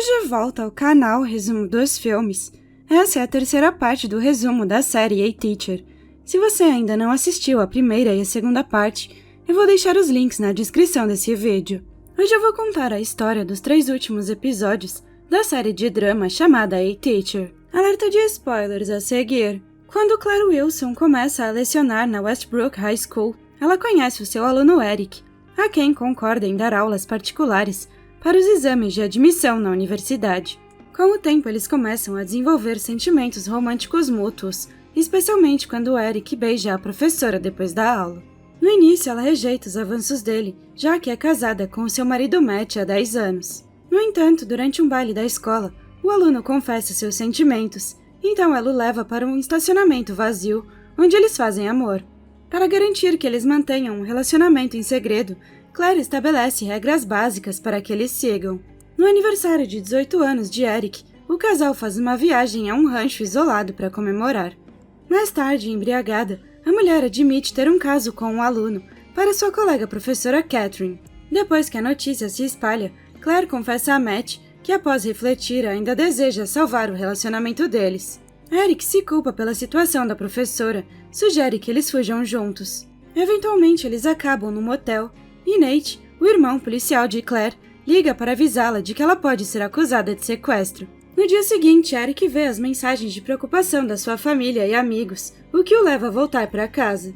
Bem-vindos de volta ao canal Resumo dos Filmes. Essa é a terceira parte do resumo da série A-Teacher. Se você ainda não assistiu a primeira e a segunda parte, eu vou deixar os links na descrição desse vídeo. Hoje eu vou contar a história dos 3 últimos episódios da série de drama chamada A-Teacher. Alerta de spoilers a seguir. Quando Claire Wilson começa a lecionar na Westbrook High School, ela conhece o seu aluno Eric, a quem concorda em dar aulas particulares para os exames de admissão na universidade. Com o tempo, eles começam a desenvolver sentimentos românticos mútuos, especialmente quando Eric beija a professora depois da aula. No início, ela rejeita os avanços dele, já que é casada com o seu marido Matt há 10 anos. No entanto, durante um baile da escola, o aluno confessa seus sentimentos, então ela o leva para um estacionamento vazio, onde eles fazem amor. Para garantir que eles mantenham um relacionamento em segredo, Claire estabelece regras básicas para que eles sigam. No aniversário de 18 anos de Eric, o casal faz uma viagem a um rancho isolado para comemorar. Mais tarde, embriagada, a mulher admite ter um caso com um aluno para sua colega professora Catherine. Depois que a notícia se espalha, Claire confessa a Matt que, após refletir, ainda deseja salvar o relacionamento deles. Eric se culpa pela situação da professora, sugere que eles fujam juntos. Eventualmente, eles acabam no motel e Nate, o irmão policial de Claire, liga para avisá-la de que ela pode ser acusada de sequestro. No dia seguinte, Eric vê as mensagens de preocupação da sua família e amigos, o que o leva a voltar para casa.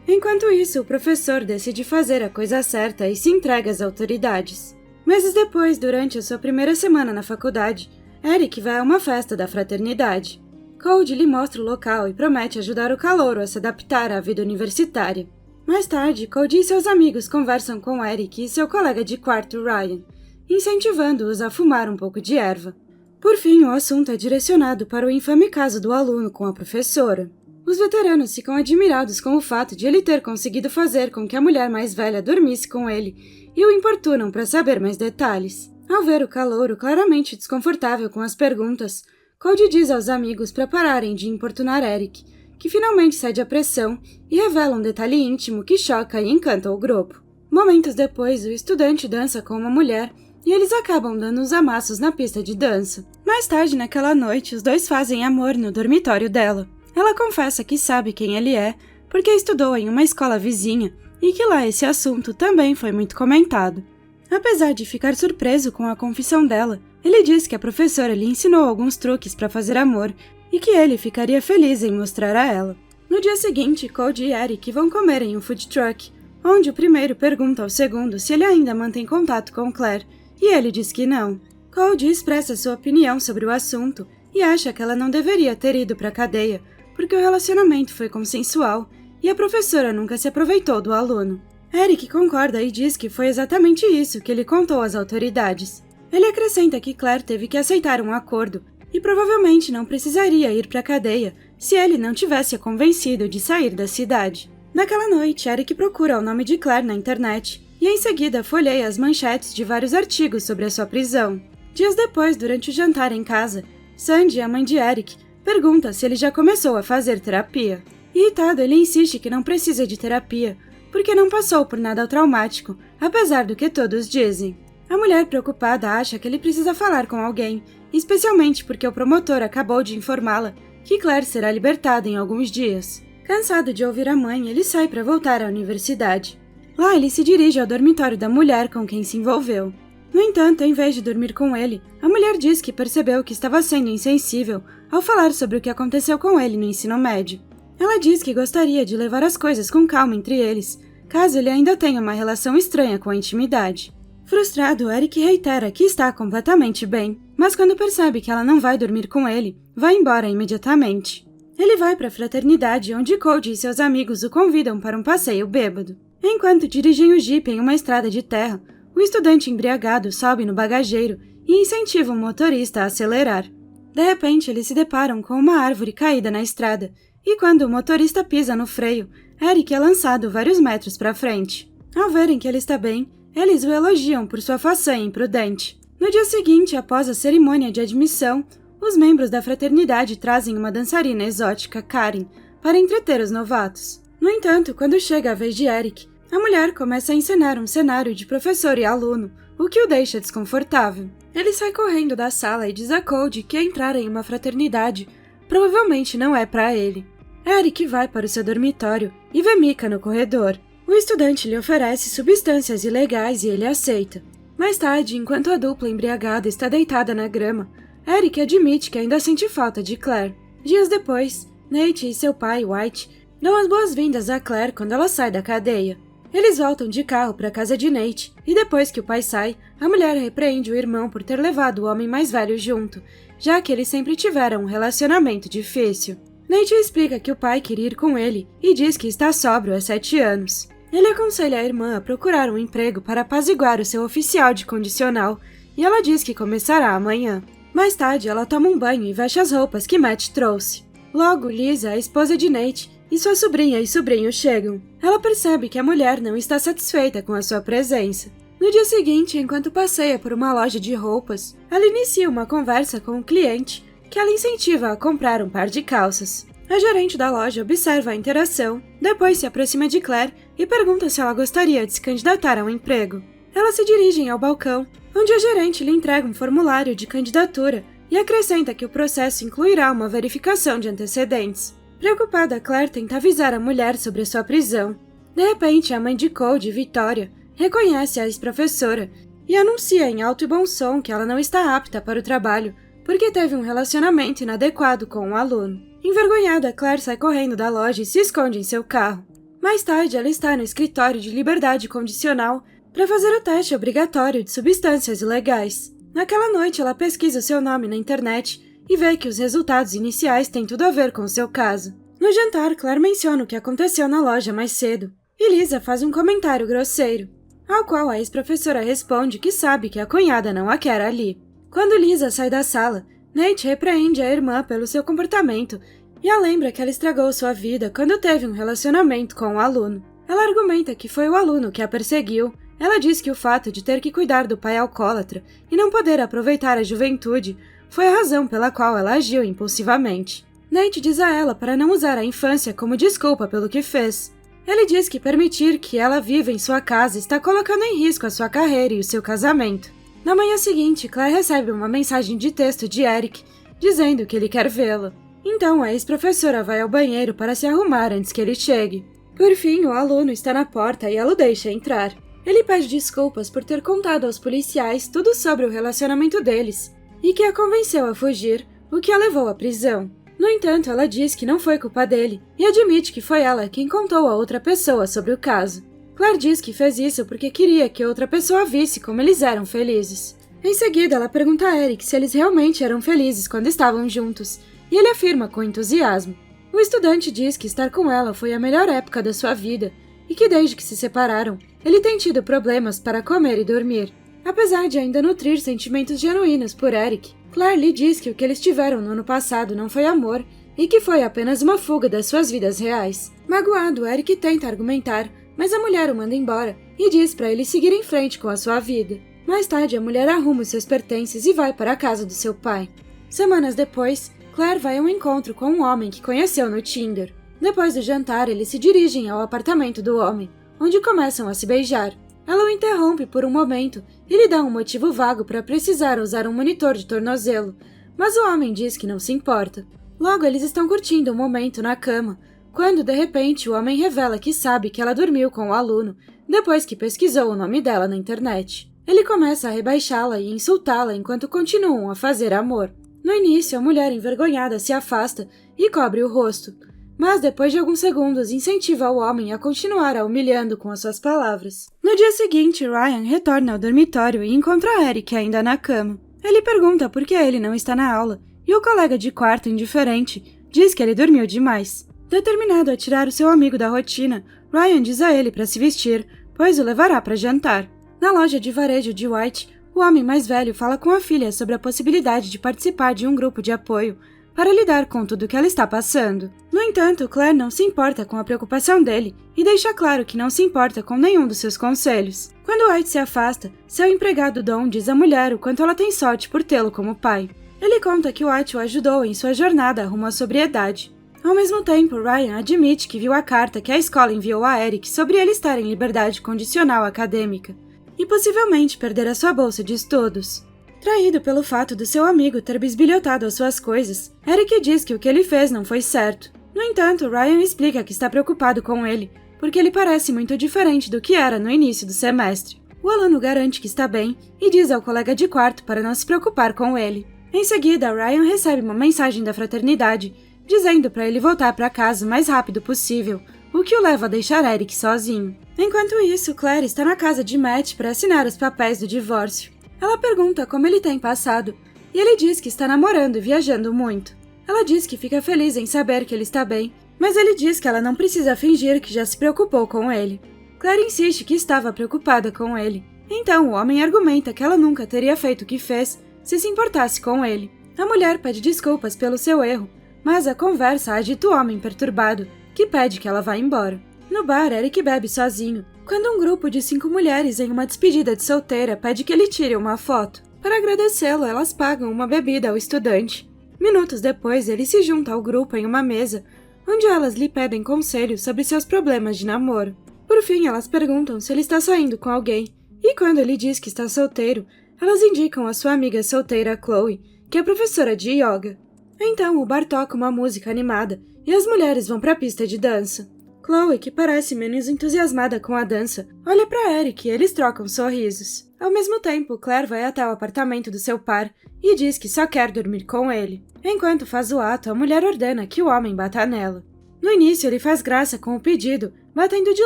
Enquanto isso, o professor decide fazer a coisa certa e se entrega às autoridades. Meses depois, durante a sua primeira semana na faculdade, Eric vai a uma festa da fraternidade. Cody lhe mostra o local e promete ajudar o calouro a se adaptar à vida universitária. Mais tarde, Cody e seus amigos conversam com Eric e seu colega de quarto, Ryan, incentivando-os a fumar um pouco de erva. Por fim, o assunto é direcionado para o infame caso do aluno com a professora. Os veteranos ficam admirados com o fato de ele ter conseguido fazer com que a mulher mais velha dormisse com ele e o importunam para saber mais detalhes. Ao ver o calouro claramente desconfortável com as perguntas, Cody diz aos amigos para pararem de importunar Eric, que finalmente cede à pressão e revela um detalhe íntimo que choca e encanta o grupo. Momentos depois, o estudante dança com uma mulher e eles acabam dando uns amassos na pista de dança. Mais tarde naquela noite, os dois fazem amor no dormitório dela. Ela confessa que sabe quem ele é, porque estudou em uma escola vizinha e que lá esse assunto também foi muito comentado. Apesar de ficar surpreso com a confissão dela, ele diz que a professora lhe ensinou alguns truques para fazer amor e que ele ficaria feliz em mostrar a ela. No dia seguinte, Cody e Eric vão comer em um food truck, onde o primeiro pergunta ao segundo se ele ainda mantém contato com Claire, e ele diz que não. Cody expressa sua opinião sobre o assunto e acha que ela não deveria ter ido para a cadeia, porque o relacionamento foi consensual e a professora nunca se aproveitou do aluno. Eric concorda e diz que foi exatamente isso que ele contou às autoridades. Ele acrescenta que Claire teve que aceitar um acordo e provavelmente não precisaria ir para a cadeia se ele não tivesse a convencido de sair da cidade. Naquela noite, Eric procura o nome de Claire na internet e em seguida folheia as manchetes de vários artigos sobre a sua prisão. Dias depois, durante o jantar em casa, Sandy, a mãe de Eric, pergunta se ele já começou a fazer terapia. Irritado, ele insiste que não precisa de terapia, porque não passou por nada traumático, apesar do que todos dizem. A mulher preocupada acha que ele precisa falar com alguém, especialmente porque o promotor acabou de informá-la que Claire será libertada em alguns dias. Cansado de ouvir a mãe, ele sai para voltar à universidade. Lá, ele se dirige ao dormitório da mulher com quem se envolveu. No entanto, em vez de dormir com ele, a mulher diz que percebeu que estava sendo insensível ao falar sobre o que aconteceu com ele no ensino médio. Ela diz que gostaria de levar as coisas com calma entre eles, caso ele ainda tenha uma relação estranha com a intimidade. Frustrado, Eric reitera que está completamente bem, mas quando percebe que ela não vai dormir com ele, vai embora imediatamente. Ele vai para a fraternidade, onde Cody e seus amigos o convidam para um passeio bêbado. Enquanto dirigem o jipe em uma estrada de terra, o estudante embriagado sobe no bagageiro e incentiva o motorista a acelerar. De repente, eles se deparam com uma árvore caída na estrada, e quando o motorista pisa no freio, Eric é lançado vários metros para frente. Ao verem que ele está bem, eles o elogiam por sua façanha imprudente. No dia seguinte, após a cerimônia de admissão, os membros da fraternidade trazem uma dançarina exótica, Karen, para entreter os novatos. No entanto, quando chega a vez de Eric, a mulher começa a encenar um cenário de professor e aluno, o que o deixa desconfortável. Ele sai correndo da sala e diz a Cody que entrar em uma fraternidade provavelmente não é para ele. Eric vai para o seu dormitório e vê Mika no corredor. O estudante lhe oferece substâncias ilegais e ele aceita. Mais tarde, enquanto a dupla embriagada está deitada na grama, Eric admite que ainda sente falta de Claire. Dias depois, Nate e seu pai, White, dão as boas-vindas a Claire quando ela sai da cadeia. Eles voltam de carro para a casa de Nate, e depois que o pai sai, a mulher repreende o irmão por ter levado o homem mais velho junto, já que eles sempre tiveram um relacionamento difícil. Nate explica que o pai queria ir com ele e diz que está sóbrio há 7 anos. Ele aconselha a irmã a procurar um emprego para apaziguar o seu oficial de condicional, e ela diz que começará amanhã. Mais tarde, ela toma um banho e veste as roupas que Matt trouxe. Logo, Lisa, a esposa de Nate, e sua sobrinha e sobrinho chegam. Ela percebe que a mulher não está satisfeita com a sua presença. No dia seguinte, enquanto passeia por uma loja de roupas, ela inicia uma conversa com o cliente, que ela incentiva a comprar um par de calças. A gerente da loja observa a interação, depois se aproxima de Claire e pergunta se ela gostaria de se candidatar a um emprego. Elas se dirigem ao balcão, onde a gerente lhe entrega um formulário de candidatura e acrescenta que o processo incluirá uma verificação de antecedentes. Preocupada, Claire tenta avisar a mulher sobre a sua prisão. De repente, a mãe de Cody, Victoria, reconhece a ex-professora e anuncia em alto e bom som que ela não está apta para o trabalho porque teve um relacionamento inadequado com um aluno. Envergonhada, Claire sai correndo da loja e se esconde em seu carro. Mais tarde, ela está no escritório de liberdade condicional para fazer o teste obrigatório de substâncias ilegais. Naquela noite, ela pesquisa o seu nome na internet e vê que os resultados iniciais têm tudo a ver com o seu caso. No jantar, Claire menciona o que aconteceu na loja mais cedo, e Lisa faz um comentário grosseiro, ao qual a ex-professora responde que sabe que a cunhada não a quer ali. Quando Lisa sai da sala, Nate repreende a irmã pelo seu comportamento e a lembra que ela estragou sua vida quando teve um relacionamento com o aluno. Ela argumenta que foi o aluno que a perseguiu. Ela diz que o fato de ter que cuidar do pai alcoólatra e não poder aproveitar a juventude foi a razão pela qual ela agiu impulsivamente. Nate diz a ela para não usar a infância como desculpa pelo que fez. Ele diz que permitir que ela viva em sua casa está colocando em risco a sua carreira e o seu casamento. Na manhã seguinte, Claire recebe uma mensagem de texto de Eric, dizendo que ele quer vê-la. Então, a ex-professora vai ao banheiro para se arrumar antes que ele chegue. Por fim, o aluno está na porta e ela o deixa entrar. Ele pede desculpas por ter contado aos policiais tudo sobre o relacionamento deles, e que a convenceu a fugir, o que a levou à prisão. No entanto, ela diz que não foi culpa dele, e admite que foi ela quem contou a outra pessoa sobre o caso. Claire diz que fez isso porque queria que outra pessoa visse como eles eram felizes. Em seguida, ela pergunta a Eric se eles realmente eram felizes quando estavam juntos, e ele afirma com entusiasmo. O estudante diz que estar com ela foi a melhor época da sua vida, e que desde que se separaram, ele tem tido problemas para comer e dormir. Apesar de ainda nutrir sentimentos genuínos por Eric, Claire lhe diz que o que eles tiveram no ano passado não foi amor, e que foi apenas uma fuga das suas vidas reais. Magoado, Eric tenta argumentar, mas a mulher o manda embora e diz para ele seguir em frente com a sua vida. Mais tarde, a mulher arruma os seus pertences e vai para a casa do seu pai. Semanas depois, Claire vai a um encontro com um homem que conheceu no Tinder. Depois do jantar, eles se dirigem ao apartamento do homem, onde começam a se beijar. Ela o interrompe por um momento e lhe dá um motivo vago para precisar usar um monitor de tornozelo, mas o homem diz que não se importa. Logo, eles estão curtindo um momento na cama, quando, de repente, o homem revela que sabe que ela dormiu com o aluno depois que pesquisou o nome dela na internet. Ele começa a rebaixá-la e insultá-la enquanto continuam a fazer amor. No início, a mulher envergonhada se afasta e cobre o rosto, mas depois de alguns segundos incentiva o homem a continuar a humilhando com as suas palavras. No dia seguinte, Ryan retorna ao dormitório e encontra Eric ainda na cama. Ele pergunta por que ele não está na aula, e o colega de quarto, indiferente, diz que ele dormiu demais. Determinado a tirar o seu amigo da rotina, Ryan diz a ele para se vestir, pois o levará para jantar. Na loja de varejo de White, o homem mais velho fala com a filha sobre a possibilidade de participar de um grupo de apoio para lidar com tudo que ela está passando. No entanto, Claire não se importa com a preocupação dele e deixa claro que não se importa com nenhum dos seus conselhos. Quando White se afasta, seu empregado Don diz à mulher o quanto ela tem sorte por tê-lo como pai. Ele conta que White o ajudou em sua jornada rumo à sobriedade. Ao mesmo tempo, Ryan admite que viu a carta que a escola enviou a Eric sobre ele estar em liberdade condicional acadêmica. e possivelmente perder a sua bolsa de estudos. Traído pelo fato do seu amigo ter bisbilhotado as suas coisas, Eric diz que o que ele fez não foi certo. No entanto, Ryan explica que está preocupado com ele, porque ele parece muito diferente do que era no início do semestre. O aluno garante que está bem e diz ao colega de quarto para não se preocupar com ele. Em seguida, Ryan recebe uma mensagem da fraternidade, dizendo para ele voltar para casa o mais rápido possível, o que o leva a deixar Eric sozinho. Enquanto isso, Claire está na casa de Matt para assinar os papéis do divórcio. Ela pergunta como ele tem passado, e ele diz que está namorando e viajando muito. Ela diz que fica feliz em saber que ele está bem, mas ele diz que ela não precisa fingir que já se preocupou com ele. Claire insiste que estava preocupada com ele. Então o homem argumenta que ela nunca teria feito o que fez se importasse com ele. A mulher pede desculpas pelo seu erro, mas a conversa agita o homem perturbado, que pede que ela vá embora. No bar, Eric bebe sozinho, quando um grupo de 5 mulheres em uma despedida de solteira pede que ele tire uma foto. Para agradecê-lo, elas pagam uma bebida ao estudante. Minutos depois, ele se junta ao grupo em uma mesa, onde elas lhe pedem conselhos sobre seus problemas de namoro. Por fim, elas perguntam se ele está saindo com alguém, e quando ele diz que está solteiro, elas indicam a sua amiga solteira Chloe, que é professora de yoga. Então, o bar toca uma música animada, e as mulheres vão para a pista de dança. Chloe, que parece menos entusiasmada com a dança, olha para Eric e eles trocam sorrisos. Ao mesmo tempo, Claire vai até o apartamento do seu par e diz que só quer dormir com ele. Enquanto faz o ato, a mulher ordena que o homem bata nela. No início, ele faz graça com o pedido, batendo de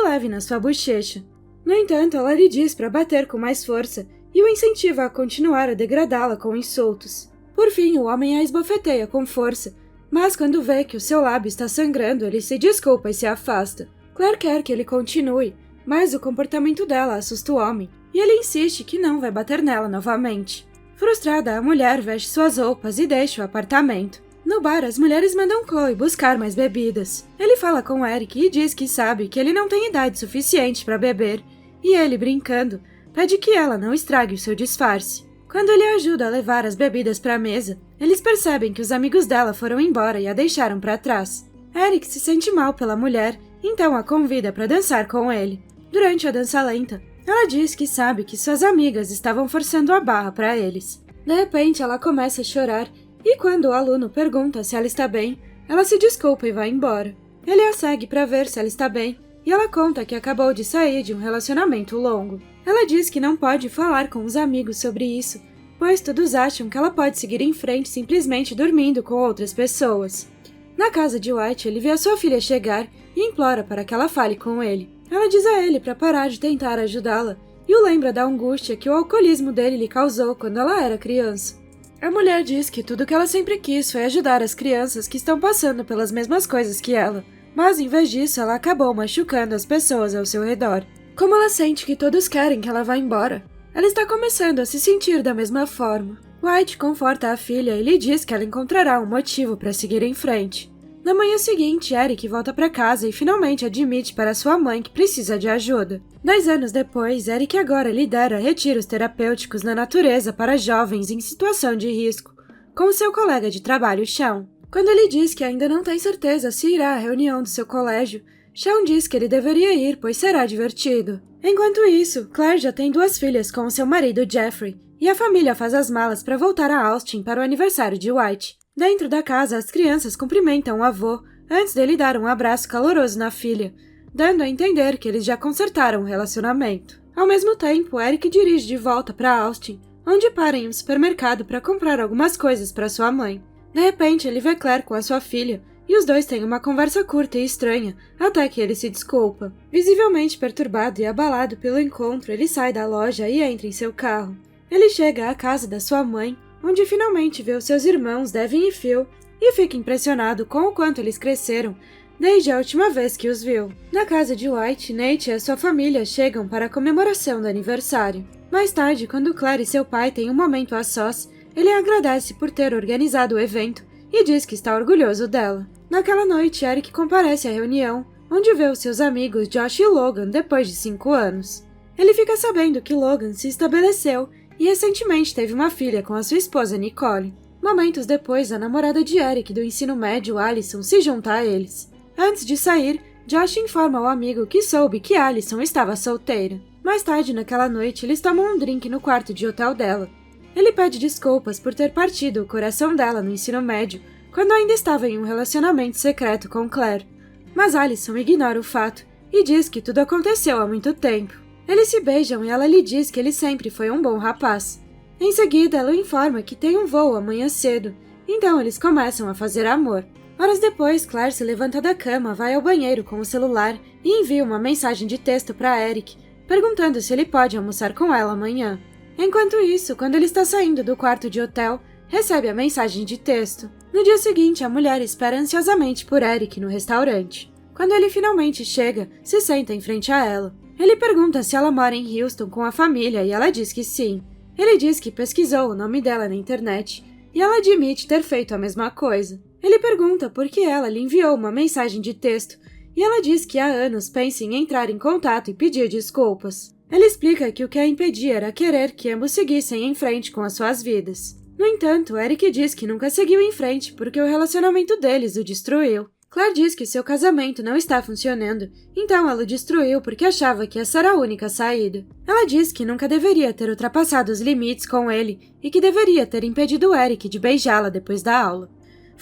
leve na sua bochecha. No entanto, ela lhe diz para bater com mais força e o incentiva a continuar a degradá-la com insultos. Por fim, o homem a esbofeteia com força, mas quando vê que o seu lábio está sangrando, ele se desculpa e se afasta. Claire quer que ele continue, mas o comportamento dela assusta o homem, e ele insiste que não vai bater nela novamente. Frustrada, a mulher veste suas roupas e deixa o apartamento. No bar, as mulheres mandam Chloe buscar mais bebidas. Ele fala com Eric e diz que sabe que ele não tem idade suficiente para beber, e ele, brincando, pede que ela não estrague o seu disfarce. Quando ele ajuda a levar as bebidas para a mesa, eles percebem que os amigos dela foram embora e a deixaram para trás. Eric se sente mal pela mulher, então a convida para dançar com ele. Durante a dança lenta, ela diz que sabe que suas amigas estavam forçando a barra para eles. De repente, ela começa a chorar e quando o aluno pergunta se ela está bem, ela se desculpa e vai embora. Ele a segue para ver se ela está bem e ela conta que acabou de sair de um relacionamento longo. Ela diz que não pode falar com os amigos sobre isso, pois todos acham que ela pode seguir em frente simplesmente dormindo com outras pessoas. Na casa de White, ele vê a sua filha chegar e implora para que ela fale com ele. Ela diz a ele para parar de tentar ajudá-la e o lembra da angústia que o alcoolismo dele lhe causou quando ela era criança. A mulher diz que tudo que ela sempre quis foi ajudar as crianças que estão passando pelas mesmas coisas que ela, mas em vez disso ela acabou machucando as pessoas ao seu redor. Como ela sente que todos querem que ela vá embora, ela está começando a se sentir da mesma forma. White conforta a filha e lhe diz que ela encontrará um motivo para seguir em frente. Na manhã seguinte, Eric volta para casa e finalmente admite para sua mãe que precisa de ajuda. 10 anos depois, Eric agora lidera retiros terapêuticos na natureza para jovens em situação de risco, com seu colega de trabalho, Sean. Quando ele diz que ainda não tem certeza se irá à reunião do seu colégio, Sean diz que ele deveria ir, pois será divertido. Enquanto isso, Claire já tem 2 filhas com seu marido Jeffrey, e a família faz as malas para voltar a Austin para o aniversário de White. Dentro da casa, as crianças cumprimentam o avô antes dele dar um abraço caloroso na filha, dando a entender que eles já consertaram o relacionamento. Ao mesmo tempo, Eric dirige de volta para Austin, onde para em um supermercado para comprar algumas coisas para sua mãe. De repente, ele vê Claire com a sua filha, e os dois têm uma conversa curta e estranha, até que ele se desculpa. Visivelmente perturbado e abalado pelo encontro, ele sai da loja e entra em seu carro. Ele chega à casa da sua mãe, onde finalmente vê os seus irmãos Devin e Phil, e fica impressionado com o quanto eles cresceram desde a última vez que os viu. Na casa de White, Nate e a sua família chegam para a comemoração do aniversário. Mais tarde, quando Claire e seu pai têm um momento a sós, ele agradece por ter organizado o evento e diz que está orgulhoso dela. Naquela noite, Eric comparece à reunião, onde vê os seus amigos Josh e Logan depois de 5 anos. Ele fica sabendo que Logan se estabeleceu e recentemente teve uma filha com a sua esposa Nicole. Momentos depois, a namorada de Eric do ensino médio, Allison, se junta a eles. Antes de sair, Josh informa ao amigo que soube que Allison estava solteira. Mais tarde naquela noite, eles tomam um drink no quarto de hotel dela. Ele pede desculpas por ter partido o coração dela no ensino médio, quando ainda estava em um relacionamento secreto com Claire. Mas Allison ignora o fato e diz que tudo aconteceu há muito tempo. Eles se beijam e ela lhe diz que ele sempre foi um bom rapaz. Em seguida, ela o informa que tem um voo amanhã cedo, então eles começam a fazer amor. Horas depois, Claire se levanta da cama, vai ao banheiro com o celular e envia uma mensagem de texto para Eric, perguntando se ele pode almoçar com ela amanhã. Enquanto isso, quando ele está saindo do quarto de hotel, recebe a mensagem de texto. No dia seguinte, a mulher espera ansiosamente por Eric no restaurante. Quando ele finalmente chega, se senta em frente a ela. Ele pergunta se ela mora em Houston com a família e ela diz que sim. Ele diz que pesquisou o nome dela na internet e ela admite ter feito a mesma coisa. Ele pergunta por que ela lhe enviou uma mensagem de texto e ela diz que há anos pensa em entrar em contato e pedir desculpas. Ele explica que o que a impedia era querer que ambos seguissem em frente com as suas vidas. No entanto, Eric diz que nunca seguiu em frente porque o relacionamento deles o destruiu. Claire diz que seu casamento não está funcionando, então ela o destruiu porque achava que essa era a única saída. Ela diz que nunca deveria ter ultrapassado os limites com ele e que deveria ter impedido Eric de beijá-la depois da aula.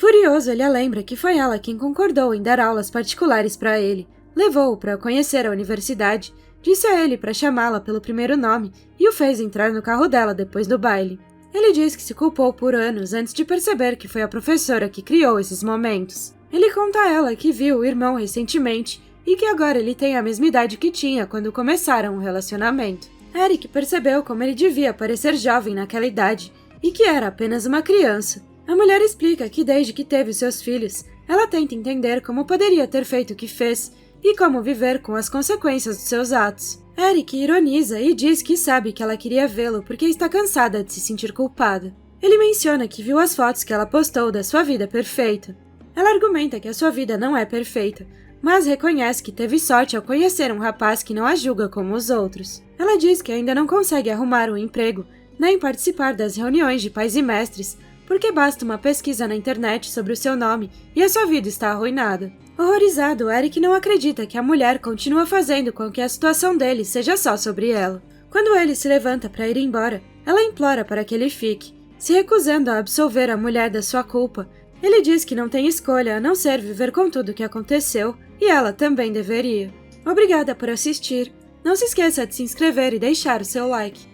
Furioso, ele a lembra que foi ela quem concordou em dar aulas particulares para ele, levou-o para conhecer a universidade, disse a ele para chamá-la pelo primeiro nome e o fez entrar no carro dela depois do baile. Ele diz que se culpou por anos antes de perceber que foi a professora que criou esses momentos. Ele conta a ela que viu o irmão recentemente e que agora ele tem a mesma idade que tinha quando começaram o relacionamento. Eric percebeu como ele devia parecer jovem naquela idade e que era apenas uma criança. A mulher explica que desde que teve seus filhos, ela tenta entender como poderia ter feito o que fez e como viver com as consequências dos seus atos. Eric ironiza e diz que sabe que ela queria vê-lo porque está cansada de se sentir culpada. Ele menciona que viu as fotos que ela postou da sua vida perfeita. Ela argumenta que a sua vida não é perfeita, mas reconhece que teve sorte ao conhecer um rapaz que não a julga como os outros. Ela diz que ainda não consegue arrumar um emprego, nem participar das reuniões de pais e mestres, porque basta uma pesquisa na internet sobre o seu nome e a sua vida está arruinada. Horrorizado, Eric não acredita que a mulher continua fazendo com que a situação dele seja só sobre ela. Quando ele se levanta para ir embora, ela implora para que ele fique, se recusando a absolver a mulher da sua culpa. Ele diz que não tem escolha a não ser viver com tudo o que aconteceu, e ela também deveria. Obrigada por assistir. Não se esqueça de se inscrever e deixar o seu like.